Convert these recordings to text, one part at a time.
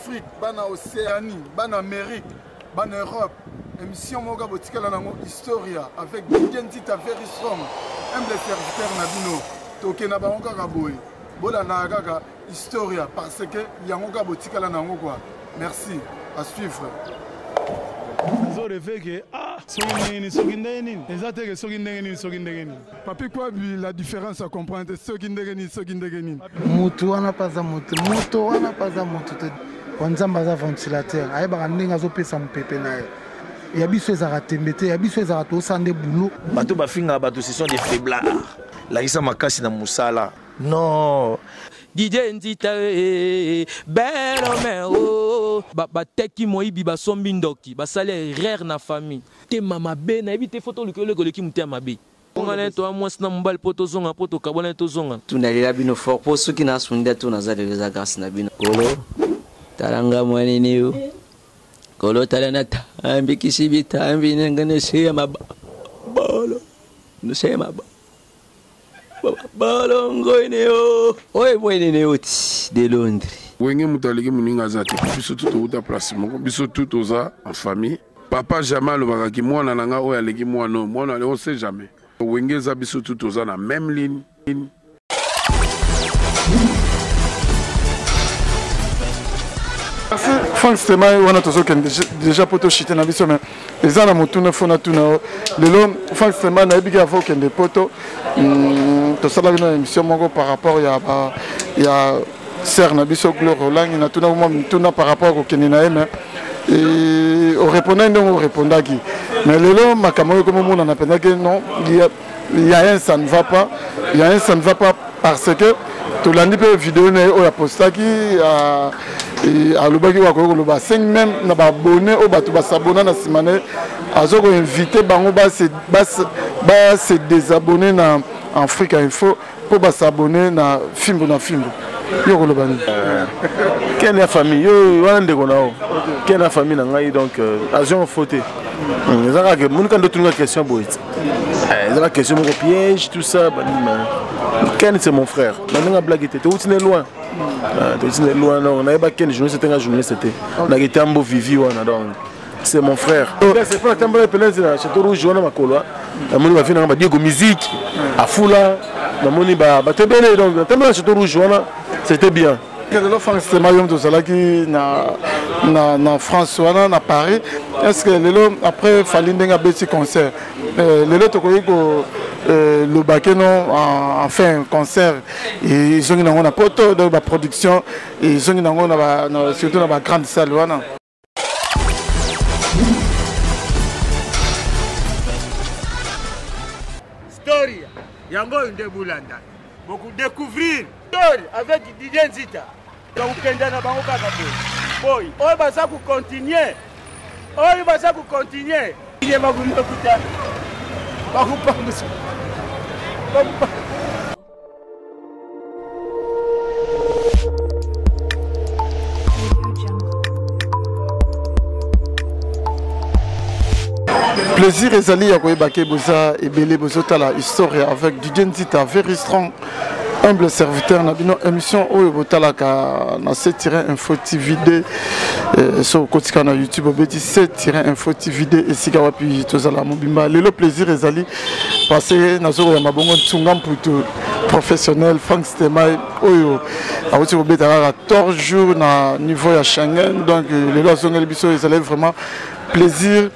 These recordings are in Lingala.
Afrique, bana Océanie, bana Amérique, bana Europe. Émission Moga Botikala Nango Historia avec Identité Very Strong. Humble serviteur Nabino. Toke na bango kaka boy. Bola na kaka Historia parce que yangoka Botikala Nango quoi. Merci. À suivre. Papi quoi la différence à comprendre Mutu wana paza mutu, mutu wana paza mutu. Wanzamba za ventilateur, aye ba ndinga zo pesa mpepe na ye. Ya biso ezaka tembete, ya biso ezaka to sande boulot. Bato bafinga bato ce sont des faiblards. La isa makasi na musala. Non. DJ Nzita belo mero ba teki moyibi ba sombi ndoki ba sale rare na famille te mama be na ebite photo lekolo ki mutia mabe ngana to amwasi na mbali poto zonga poto kabona to zonga tunalela bino fort po soki na sunda to na zale za grâce na bino kolo talanga mwani niyo kolo talana tambi kisibita ambi ngane se maba bolo no se maba balongo ineo oye mwene neoti de Londres wenge mutaliki muninga zate biso tout uta place moko biso tout oza en famille papa jamais alobaka ki mwana nanga oyo aleki mwana mwana on sait jamais wenge za biso tout oza na même ligne Frank Stemai wana tozokende déjà poto chité na biso mais eza na motuna fona tuna lelo Frank Stemai na ebiki avo kende poto tosala bino émission moko par rapport ya sœur na biso Gloire Olangi na tuna mo tuna par rapport au kende na eme et au répondant non au répondaki mais lelo makambo comme mon on appelle que non il y a un ça ne va pas il y a un ça ne va pas parce que to landi pe vidéo na o ya postaki alobaki wakoloba 5 même na ba abonné o bato ba s'abonner na simane azoko inviter bango ba se désabonner na Afrique Info pour ba s'abonner na Fimbo yo koloba ni quelle est la famille yo wana ndeko nao quelle est la famille na ngai donc azion faute ezaka que mon quand d'autres question boit ezaka question mon piège tout ça Ken c'est mon frère na blague était tu es loin non on avait pas Ken journée c'était un journée c'était on a été ambo vivi wana donc c'est mon frère c'est pas tambour pelezi na château rouge wana makolo na moni ba fina ba diego musique à fula na moni ba tebele donc tambour château rouge wana c'était bien le Frank Stemai yom tozalaki na France wana na Paris est-ce que lelo après fali ndenga beti concert lelo tokoyi ko le bakeno enfin concert et zongi nango na poto de ba production et zongi nango na surtout na ba grande salle wana story yango nde bulanda beaucoup découvrir story avec DJ Nzita donc kenda na bango kaka boy oyo baza ku continuer ile magumu kuta bakupanga plaisir ezali ya koyebake boza ebele bozotala Historia avec DJ Nzita Very Strong humble serviteur na bino émission oyo botalaka na C-Info TVD so kotika na YouTube obeti C-Info TVD esika wapi tozala mobimba lelo plaisir ezali passer na zoko ya mabongo tsunga mputu professionnel Frank Stemai oyo awuti kobeta 14 jours na niveau ya Schengen donc lelo azongeli biso ezali vraiment plaisir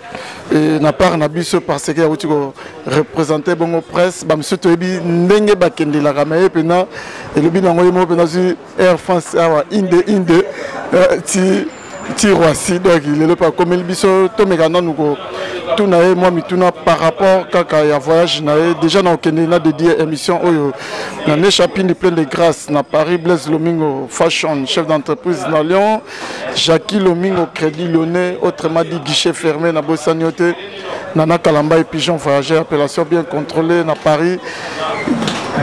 et na part na biso parce que awuti ko représenter bongo presse ba monsieur toyebi ndenge bakendela kamaye pena elobi nango yemo pena sur Air France awa inde ti Roissy donc il est pas comme le biso to mekana nuko tout na moi mituna par rapport kaka ya voyage na déjà na okende na dédié émission oyo na n'échappine plein de grâce na Paris Blaise Lomingo fashion chef d'entreprise na Lyon Jackie Lomingo Crédit Lyonnais autrement dit guichet fermé na Bossanioté Nana Kalamba et Pigeon voyageur appellation bien contrôlée na Paris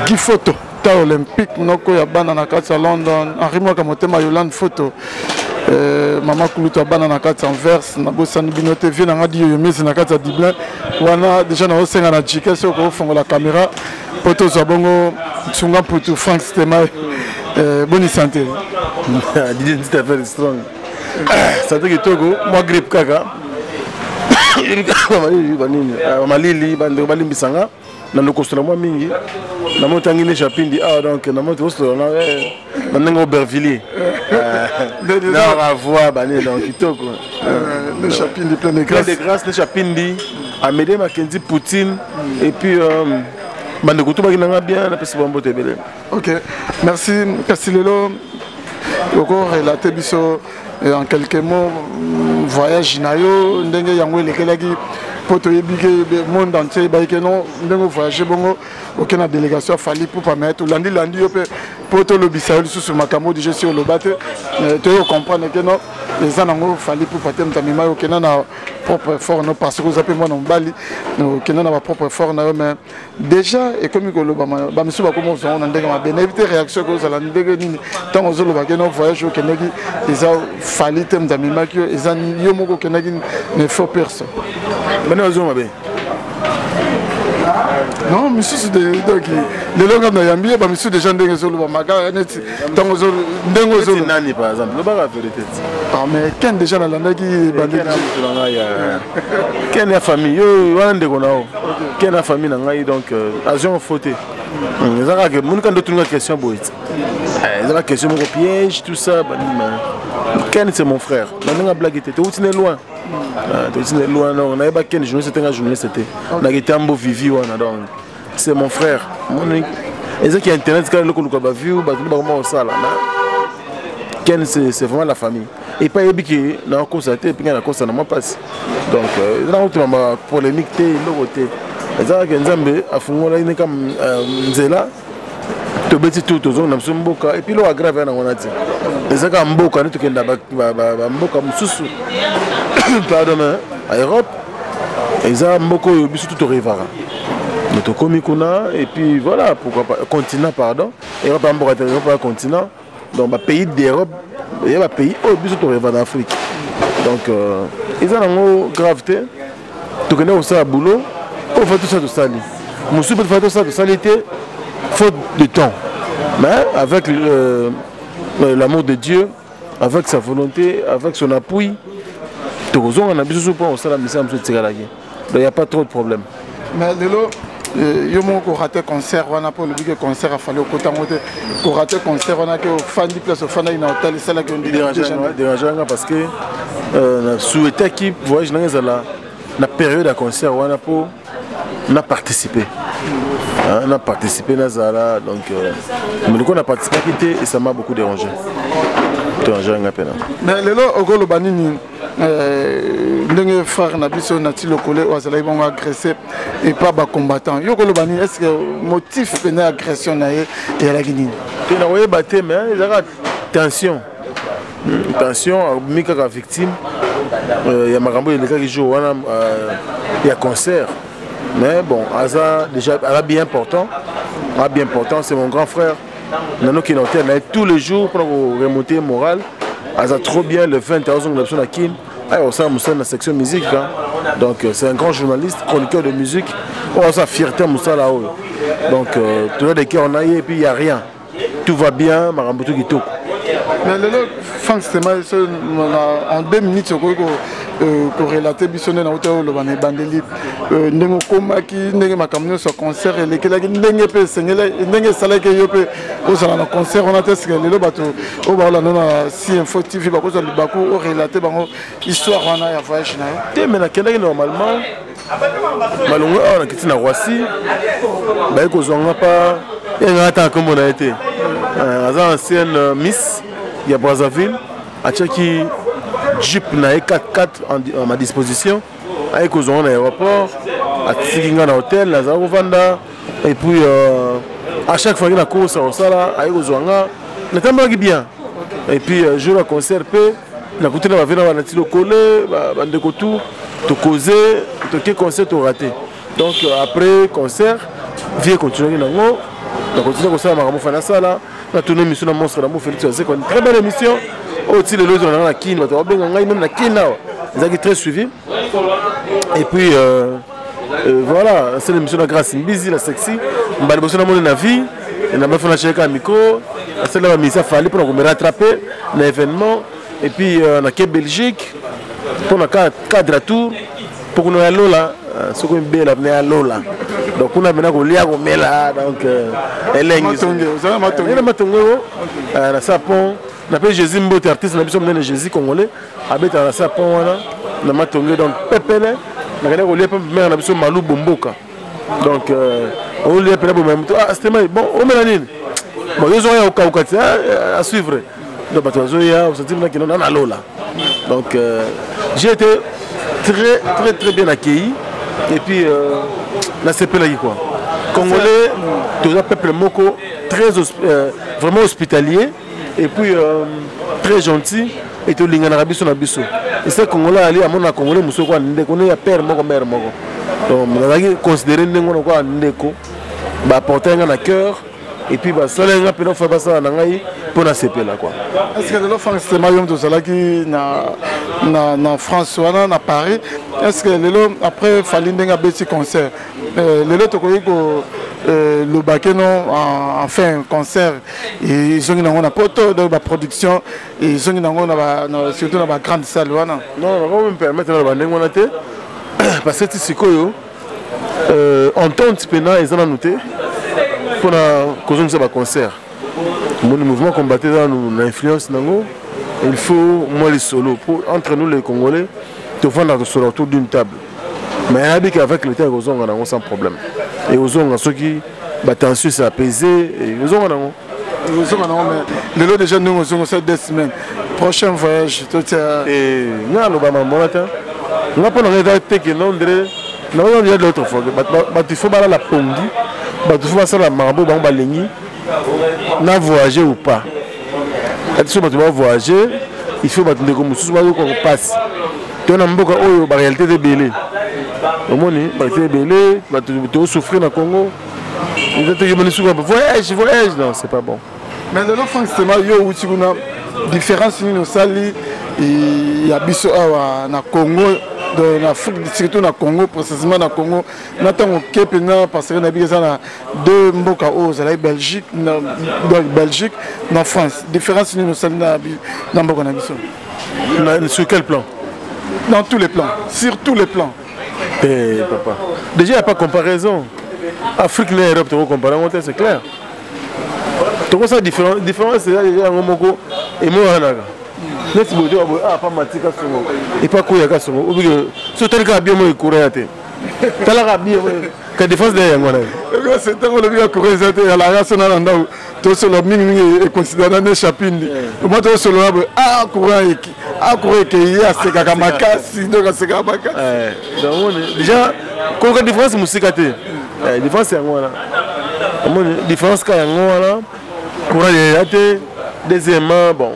Guy Photo ta olympique noko ya bana na kati London Henri Mwaka Motema Yolande Photo Mama Kuluto bana na kati Anvers na bosani binote vie na ngadi yo misi na kati Dublin wana déjà na osenga na jike so ko fongo la caméra poto zo bongo tsunga putu Frank Stemai bonne santé DJ Nzita Very Strong ça te kitoko moi grippe kaka malili bande balimbisanga na lokostola mwa mingi na motangi ne chapindi donc na moto ostola na ndenge Aubervilliers na voix bane donc kitoko le chapindi plein de grâce le chapindi Amédée Mackenzie Poutine et puis bande kutuba kinanga bien na pesi bombo tebele. OK, merci Kassilelo oko relater biso en quelques mots voyage nayo ndenge yango lekelaki poto yebike monde entier baike non ndenge voyager bongo aucune délégation fali pour permettre landi yo pe poto lobisa yo sous makambo de gestion lobate to comprendre que non les anango fali pour patem tamima yo kena na propre effort non parce que vous appelez moi non bali no kena na propre effort na mais déjà et comme ko loba ba misu ba komo zo na ndenge ma bien éviter réaction ko za la ndenge nini tant ozo loba que non voyage au keneki les a fali tem tamima que les an yo moko keneki ne faut personne. Non, monsieur, c'est des donc les langues na yambi ba monsieur déjà ndenge zo loba maka net tant ozo ndenge ozo nani par exemple le baga vérité. Ah mais quand déjà na landa ki bande ken ya famille yo wana ndeko nao ken ya famille na ngai donc avion fauté ezaka ke mun kan d'autres question boit ezaka question mon piège tout ça ken c'est mon frère na nga blague était tout n'est loin loin non on avait pas ken journée c'était un journée c'était na été ambo vivi wana donc c'est mon frère mon ezaka qui internet quand le ko ba view ba ba comment ça là ken c'est vraiment la famille et pas yebiki na constater puis na constater na moi passe donc là on trouve polémique té le côté ezaka ke nzambe afungola ine comme nzela to beti tout aux na mboka et puis lo aggrave na ngona ti ezaka mboka ne to kenda ba mboka mususu pardon à Europe ezaka mboko yo bisu tout rivara notre komi kuna et puis voilà pourquoi pas continent pardon Europe mboka Europe continent donc ba pays d'Europe il y a un pays au bisu to rivara d'Afrique donc ils ont gravité to kenda au ça boulot on fait tout ça de sali musu peut faire tout ça de salité faute de temps mais avec l'amour de Dieu avec sa volonté avec son appui donc il n'y a pas trop de problème. Mais yo moko raté concert wana pour le big concert a fallu côté monter pour rater concert wana que fan du place fan ina hôtel ça là que on dérangeant parce que souhaité qui voyage dans la période de concert wana pour na participer. On a participé dans Zara donc mais on a participé et ça m'a beaucoup dérangé. Mais lelo ogolo banini ndenge frère na biso na ti lokole wazala ibongo agressé et pas ba combattant yo ogolo banini est-ce que motif pena agression na ye et la guinine na oye baté mais il y a tension mika ka victime ya makambo ile ka jour wana ya concert mais bon Aza déjà bien important c'est mon grand frère Nano qui est tous les jours pour remonter le moral. Aza trop bien le 20 ans de la Kin. On s'est dans la section musique. Donc c'est un grand journaliste, chroniqueur de musique. On s'est fierté Moussa là-haut. Donc tout le monde on a et puis il n'y a rien. Tout va bien, Marambutu qui tout. Mais le en 2 minutes, corrélaté bisonné na hôtel le bané bandeli ndenge komaki ndenge makamno so concert et lekelaki ndenge pe sengela ndenge salaki yope ozala na concert on a testé le bato o ba la na si info TV ba ko zo libaku o relater bango histoire wana ya voyage na te mais na kendaki normalement malongo on a quitté na Roissy ba ko zonga pa et ngata comme on a été ancienne Miss il y a Brazzaville à Tchaki Jeep na 4x4 à ma disposition avec aux zones aéroport à Tikinga na hôtel na Zarovanda et puis à chaque fois que la course au sala avec aux zones na tamba bien et puis jour à concert pe na côté na vena na tilo collé bande ko tout to causer to que concert to raté donc après concert vie continuer na ngo na continuer ko ça makambo fana sala na tourner mission na monstre na mo Félix c'est une très belle émission. Aussi les loges dans la Kin, même la Kin là, très suivi. Et puis voilà, c'est l'émission de grâce, busy, la sexy. On va bosser dans mon vie. On a fait un chèque à micro. C'est là où il fallait pour me rattraper l'événement. et puis on a Belgique pour le cadre à tour pour qu'on ait Lola ce qu'on veut la venir à Lola donc on a maintenant qu'on lia qu'on met là donc elle est na sapon na pe Jésus Mbote artiste na biso mnene Jésus congolais abeta na sapon wana na matonge donc pepele na kana ko lia pe mère na biso Malou Bomboka donc on lia pe na bomba ah c'était bon on met la nini bon ils ont au Kaukati à suivre donc on se dit que non na Lola donc j'ai été très bien accueilli et puis la CPLA quoi congolais tout un peuple moko très vraiment hospitalier et puis très gentil et tout lingana rabiso na biso et c'est congolais ali amona congolais muso kwa ndeko ne ya père moko mère moko donc on a considéré ndeko kwa ndeko ba porter na cœur et puis bah solenga peno fa basa na ngai pour na CPLA quoi est-ce que le France Mayom de cela qui na France wana na Paris est-ce que lelo après fali ndenga beti concert lelo to ko le bakeno enfin un concert et ils ont une poto de la production et ils ont surtout dans la grande salle wana non on va me permettre na bandengo na te parce que sikoyo entente pena ils en noté pour la cause de concert mon mouvement combattait dans l'influence nango il faut moi les solos pour entre nous les Congolais te vendre sur autour d'une table mais avec le temps aux on a sans problème et aux on ceux qui la tension s'est apaisée et aux on mais le déjà nous on ça 2 semaines prochain voyage tout et na lo ba mamata na pas na te que non on a d'autres fois il faut pas la pongi il faut pas la marabo ba balengi na voyager ou pas tu vas voyager il faut battre comme sous qu'on passe tu as mboka oyo ba réalité de belé au moins ba réalité de belé ba tu souffrir na Congo ils te demandent souvent voyage non c'est pas bon mais le France c'est mal yo uti kuna différence ni no sali il y a biso na Congo de l'Afrique surtout na Congo précisément na Congo natango kepena parce que na biza na deux mboka o za la Belgique na France différence ni no sali na mboka na biso sur quel plan dans tous les plans sur tous les plans papa déjà il n'y a pas comparaison Afrique et Europe tu comparer c'est clair donc ça différence c'est déjà un moko et moi hanaga neti bodo pas matika songo et pas koya ka songo ou bien so telka bien mo courir te tala bien que défense de ngona c'est tant le bien courir te la race na ndao to solo mingi et considérant des chapines moi to solo courir que ya se kaka makasi donc se kaka makasi donc déjà ko différence musika te différence ngona différence ka ngona courant de deuxièmement bon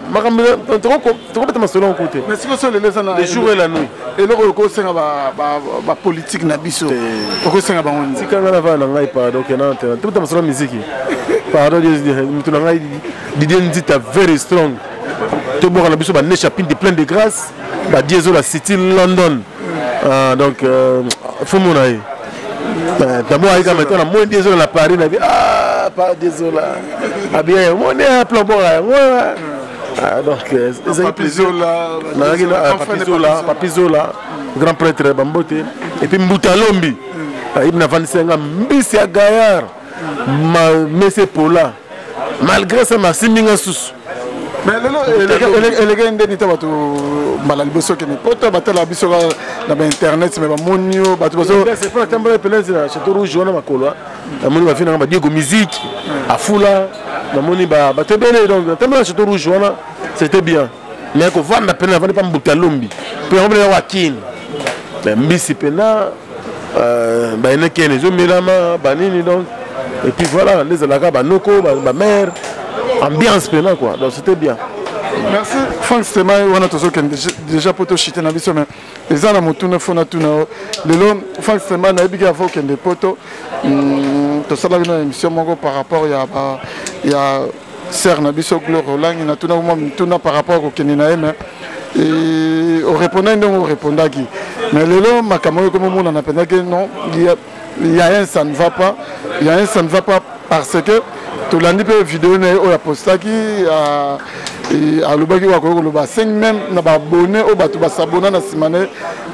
tu complètement selon côté mais si vous les les jours et la nuit et le recours c'est ba politique na biso ko senga ba on si kana va na ngai pardon que non tu complètement selon musique pardon tu na ngai d'identité very strong to bo na biso ba ne chapine de plein de grâce ba diesel la city London donc faut mon aïe d'abord avec maintenant moins diesel la Paris na pas désolé ah bien on est à plan bon donc Papizola grand prêtre Bambote et puis Mbutalombi il n'a pas senga mbisi ya Gaillard monsieur Paula malgré ça ma siminga sus mais le gars ndeni ta bato mbala liboso ke ne poto batala biso na ba internet mais ba monio bato baso c'est pas tambala pelezi na château rouge wana makolo amoni ba fina ba Diego musique afula na moni ba tebele donc tambala château rouge wana c'était bien mais ko vanda pena vanda pas Mbutalombi pe on va wakin mais mbisi pena ba ene kene zo milama banini donc et puis voilà les alaka ba noko ba mère ambiance pena quoi donc c'était bien merci Franck Stema wana tozo ken déjà poto chité na biso mais les ana motuna fona tuna lelo Franck Stema na bigi avo ken de poto to sala une émission moko par rapport ya ser na biso Gloire Roland na tuna mo tuna par rapport au kenina mais et au répondant non au répondaki mais lelo makamoko comme mon on appelle que non il y a un ça ne va pas parce que tolandi mpe video na ye oyo apostaki alobaki wakoki koloba asengi même na baabone oyo bato basabona na nsima na ye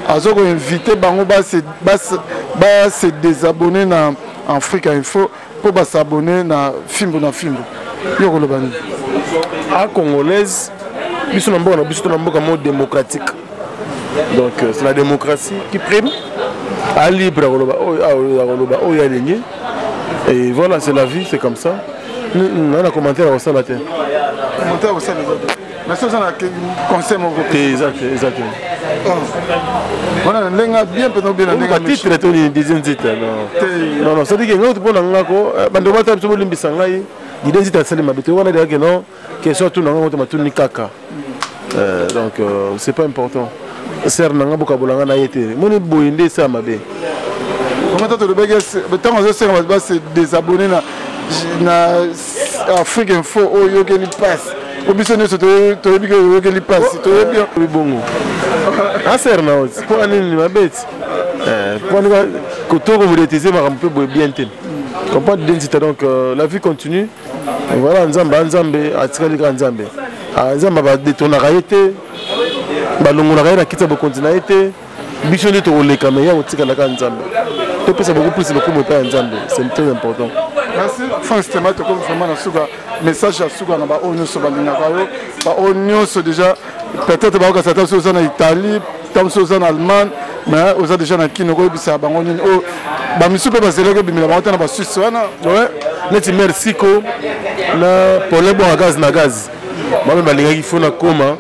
aza koinvite bango base désabonne na Afrique Info mpo basabone na fimbo yo koloba nini a congolaise biso na mboka moko démocratique. Donc c'est la démocratie qui prime à libre à aligné. Et voilà, c'est la vie, c'est comme ça. On a un commentaire au sein de la terre. Commentaire au sein de la terre. Mais ça, c'est un conseil mon groupe. Exactement. Voilà, on a bien peut-être bien un titre est un deuxième titre. Non, ça dit que nous pour n'angako, bandoma tape sur l'imbisangai, deuxième titre c'est le mabité. On a dit que non, question tout n'angako ma tout ni kaka. Donc c'est pas important. Ser nanga bokabolanga na yete. Moni boyinde ça mabe. Comment tu le bagues tant on se va se désabonner na Afrique Info au yogeli pass. Au bisonné to to bigo yogeli pass. To bien bongo. Ah ser na oti. Pour ani mabe. Pour ni ko to ko monétiser ma peu bien ten. Comme pas d'identité donc la vie continue. Et voilà nzambe atikali ka nzambe. Nzambe ba détourner yete. Balongona na kita bokontina ete biso nde to koleka mais ya otika la ka nzambe. To pesa beaucoup plus le comme pas nzambe, c'est très important. Merci Franck to comme vraiment na suka message à suka na ba onyo so balinga kayo ba onyo so déjà peut-être ba ka sata so na Italie, tam so na Allemagne, mais oza déjà na kino ko bisa bango nini o ba misupe ba zeleke bimela ba tana ba Suisse wana. Ouais, neti merci ko na pour les bons gaz na gaz. Moi même balinga ki fona koma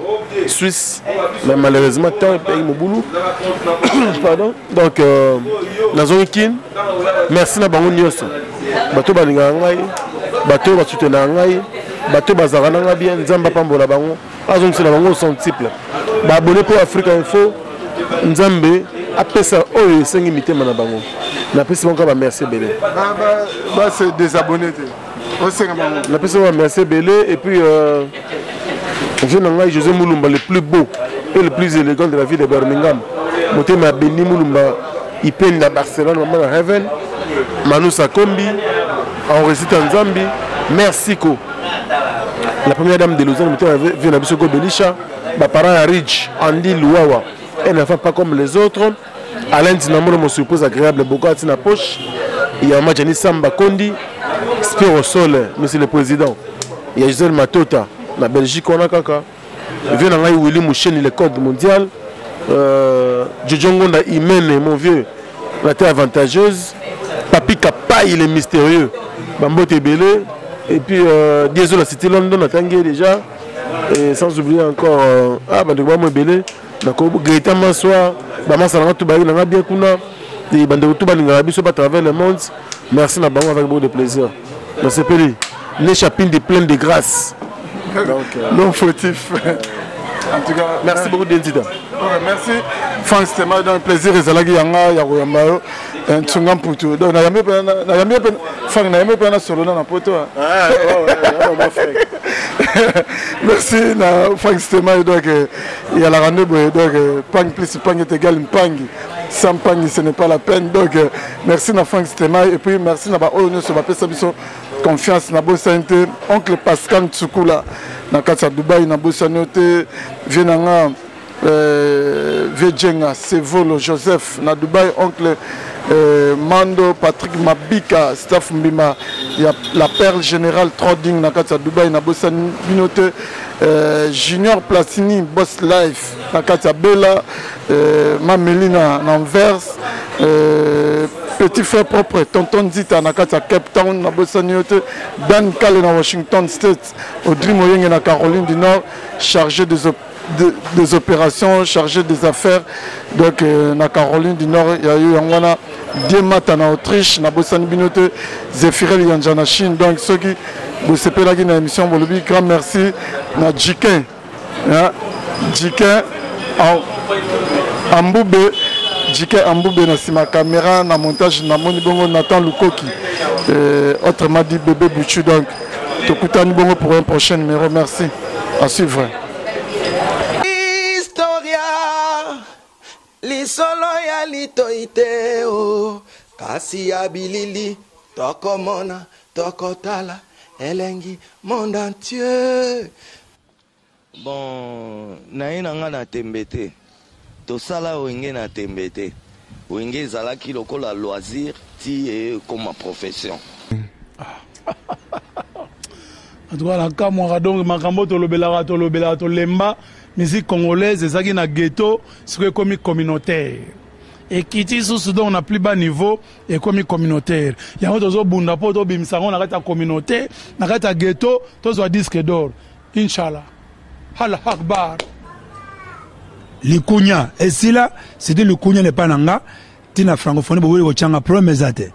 Suisse, mais malheureusement tant de pays mon boulot. Pardon. Donc la zone kin, merci na bango nyonso. Bato balinga ngai, bato ba soutenir ngai, bato bazara nga bien nzamba pambola bango. Azong sila bango sont multiples. Ba abonné pour Afrique Info, nzambe apesa oyo sengi mitema na bango. Na pesa bango ba merci belé. Ba c'est désabonné. On senga bango. Na pesa ba merci belé et puis José Moulumba, le plus beau et le plus élégant de la ville de Birmingham. Motema Beni Moulumba, il peine à Barcelone, maman à Heaven. Manu Sakombi, en récite en Zambie. Merci ko. La première dame de Lausanne, Motema vient à Bissoko Belisha. Ma parent à Ridge, Andy Louawa. Elle ne fait pas comme les autres. Alain Dinamo, mon suppose agréable, beaucoup à Tina Poche. Il y a Majani Samba Kondi, Spiro Sol, monsieur le président. Il y a Gisèle Matota. La Belgique, on a kaka. Il vient d'engager Willy Mouchen, le code mondial. Djongonda Imene, mon vieux, la terre avantageuse. Papi Kapaï, il est mystérieux. Bambote Belé. Et puis, Diesel, la cité London, a tangué déjà. Et sans oublier encore, Bandegouamo Belé. D'accord, Greta Massoa, Bamasalanga Toubaï, Langa bien Kuna. Et Bandegou Toubalinga, Bisso, à travers le monde. Merci, Nabango, avec beaucoup de plaisir. Dans ce pays, les chapines de plein de grâce. Non fautif. En tout cas, merci beaucoup d'Indida. Merci. Franck Stema, donc plaisir et Zalagi Yanga, Yagoyambayo, un Tsungam Poutou. Donc, n'a jamais Franck n'a jamais pris solo dans la poto. Merci, Franck Stema, donc il y a la rendez-vous, donc Pang plus Pang est égal à Pang. Sans Pang, ce n'est pas la peine. Donc, merci à Franck Stema et puis merci à Baono sur ma personne. Confiance na bosante oncle Pascal Tsukula na kata Dubai na bosanote venanga Vejenga Sevolo Joseph na Dubai oncle Mando Patrick Mabika staff Mbima ya la perle générale trading na kata Dubai na bosanote Junior Platini Boss Life na kata Bella Mamelina na Anvers petit frère propre, tonton Dita na kata Cape Town na Bossaniote, Dan Kale na Washington State, Audrey Moyenge na Caroline du Nord, chargé des opérations, chargé des affaires. Donc na Caroline du Nord, il y a eu Yangwana Diemata na Autriche, na Bossanibinote, Zéphirel Yanja na Chine. Donc ceux qui vous s'appellent na émission Bolobi, grand merci na Jiken, Jiken Amboube. Jike Amboube na sima caméra na montage na moni bongo Nathan Lukoki autrement dit bébé Bouchu. Donc tokutani bongo pour un prochain numéro. Merci, à suivre. Historia li solo ya litoite o kasi ya bilili tokomona tokotala elengi monde entier. Bon, naye nanga na tembete. Tosala wenge na tembete. Wenge ezalaki lokola loisir ti comme ma profession. En tout cas, la camouara donc makambo tolobela tolemba musique congolaise ezaki na ghetto, c'est comme communautaire. Et qui dit sous donc on a plus bas niveau et comme communautaire. Il y a d'autres bunda po to bimsa on a ta communauté, na ta ghetto, to zo disque d'or. Inshallah. Allah Akbar. Likunya esila c'était likunya le pananga tina francophonie bo ko changa promesse ate.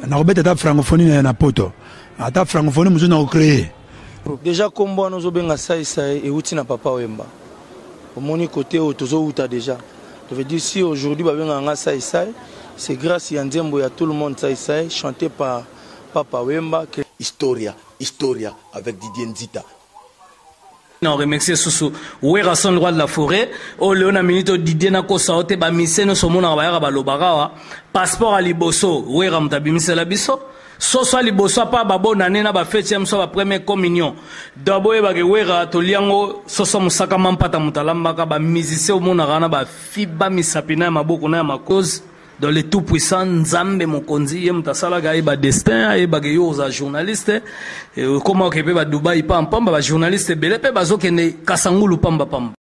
Na robeta ta francophonie na poto. Ata francophonie muzo na créer. Déjà comme on nous benga ça et outi na papa Wemba. Au mon côté au tozo outa déjà. Je veux dire si aujourd'hui benga ça c'est grâce à Nzembo ya tout le monde ça chanté par papa Wemba que Historia avec Didier Nzita. On remercie Soussou. Ouera son roi de la forêt. O Léona Minito Didier na kosa ote ba miseno somona ba ba lobarawa. Passeport à liboso. Ouera mtabimise la biso. Soso liboso pa babo nane na ba fête ya mso ba première communion. Dabo e ba ke ouera to liango soso musaka mampata mutalamba ka ba musicien o mona rana ba fiba misapina maboko na makoz. Dans les tout puissants Nzambe mokonzi ye mutasala ga ba destin e ba ke yo za journaliste comment ke ba Dubai pa pamba ba journaliste belé pe bazokende kasangulu pamba pamba